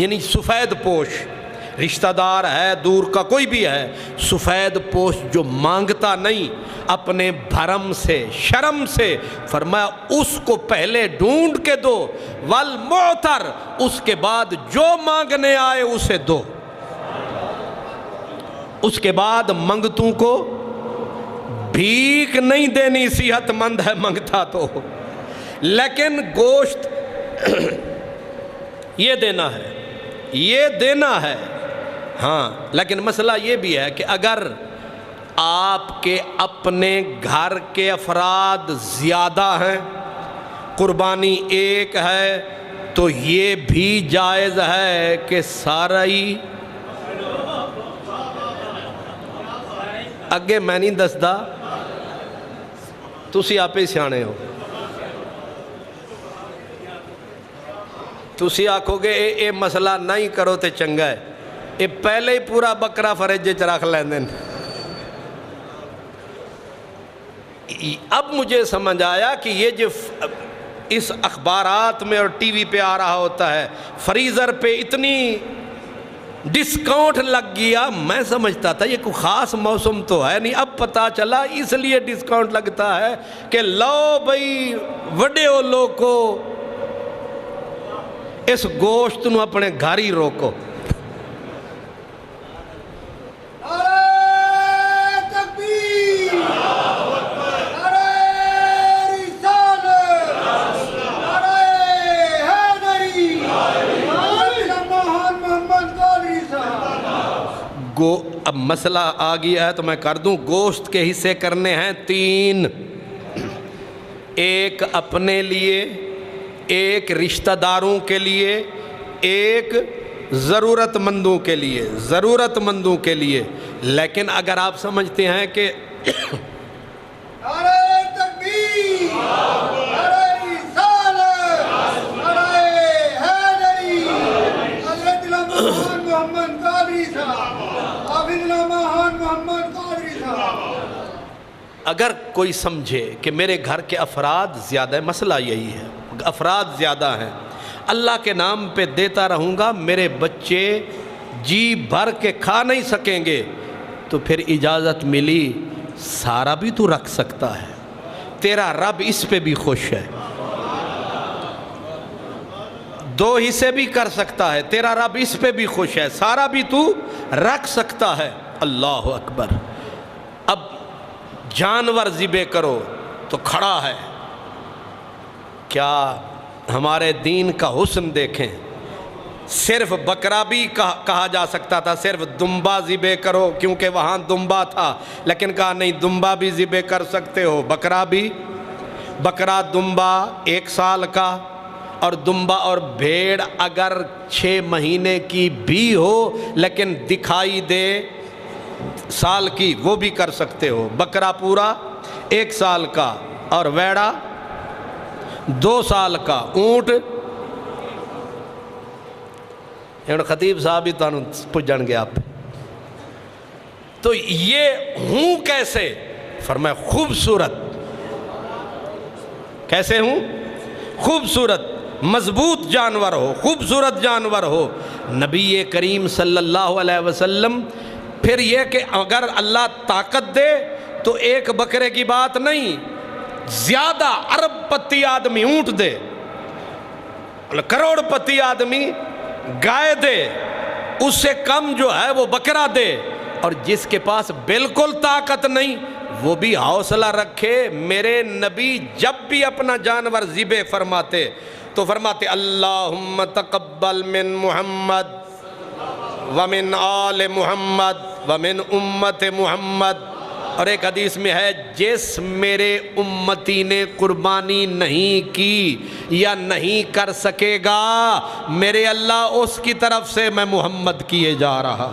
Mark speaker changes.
Speaker 1: یعنی سفید پوش رشتہ دار ہے دور کا کوئی بھی ہے، سفید پوش جو مانگتا نہیں اپنے بھرم سے شرم سے، فرمایا اس کو پہلے ڈھونڈ کے دو، والمعتر اس کے بعد جو مانگنے آئے اسے دو، اس کے بعد منگتوں کو بھیک نہیں دینی، صحت مند ہے منگتا تو، لیکن گوشت یہ دینا ہے، یہ دینا ہے۔ ہاں لیکن مسئلہ یہ بھی ہے کہ اگر آپ کے اپنے گھر کے افراد زیادہ ہیں، قربانی ایک ہے، تو یہ بھی جائز ہے کہ سارا ہی اگے میں نہیں دسدا، تسی آپ ہی سیانے ہو، تسی آکھو گے اے مسئلہ نہیں کرو تے چنگا ہے، اے پہلے ہی پورا بکرا فرج وچ رکھ لیندے۔ اب مجھے سمجھ آیا کہ یہ جو اس اخبارات میں اور ٹی وی پہ آ رہا ہوتا ہے فریزر پہ اتنی ڈسکاؤنٹ لگ گیا، میں سمجھتا تھا یہ کوئی خاص موسم تو ہے نہیں، اب پتہ چلا اس لیے ڈسکاؤنٹ لگتا ہے کہ لو بھئی وڈے ہو لوگو اس گوشت نو اپنے گھر ہی روکو۔ اب مسئلہ آ گیا ہے تو میں کر دوں، گوشت کے حصے کرنے ہیں 3، ایک اپنے لیے، ایک رشتہ داروں کے لیے، ایک ضرورت مندوں کے لیے، ضرورت مندوں کے لیے۔ لیکن اگر آپ سمجھتے ہیں کہ اگر کوئی سمجھے کہ میرے گھر کے افراد زیادہ ہے، مسئلہ یہی ہے، افراد زیادہ ہیں، اللہ کے نام پہ دیتا رہوں گا، میرے بچے جی بھر کے کھا نہیں سکیں گے، تو پھر اجازت ملی سارا بھی تو رکھ سکتا ہے، تیرا رب اس پہ بھی خوش ہے، 2 حصے بھی کر سکتا ہے، تیرا رب اس پہ بھی خوش ہے، سارا بھی تو رکھ سکتا ہے۔ اللہ اکبر۔ اب جانور ذبح کرو تو کھڑا ہے، کیا ہمارے دین کا حسن دیکھیں، صرف بکرا بھی کہا جا سکتا تھا، صرف دمبا ذبح کرو کیونکہ وہاں دمبا تھا، لیکن کہا نہیں دمبا بھی ذبح کر سکتے ہو، بکرا بھی، بکرا دمبا 1 سال کا، اور دمبا اور بھیڑ اگر 6 مہینے کی بھی ہو لیکن دکھائی دے سال کی، وہ بھی کر سکتے ہو، بکرا پورا 1 سال کا اور ویڑا 2 سال کا، اونٹ خطیب صاحب ہی تانوں پجن گیا آپ، تو یہ ہوں کیسے؟ فرمایا خوبصورت، کیسے ہوں؟ خوبصورت، مضبوط جانور ہو، خوبصورت جانور ہو۔ نبی کریم صلی اللہ علیہ وسلم پھر یہ کہ اگر اللہ طاقت دے تو 1 بکرے کی بات نہیں، زیادہ ارب پتی آدمی اونٹ دے، کروڑ پتی آدمی گائے دے، اس سے کم جو ہے وہ بکرا دے، اور جس کے پاس بالکل طاقت نہیں وہ بھی حوصلہ رکھے۔ میرے نبی جب بھی اپنا جانور ذبح فرماتے تو فرماتے اللہم تقبل من محمد ومن آل محمد ومن امت محمد، اور ایک حدیث میں ہے جس میرے امتی نے قربانی نہیں کی یا نہیں کر سکے گا، میرے اللہ اس کی طرف سے میں محمد کیے جا رہا۔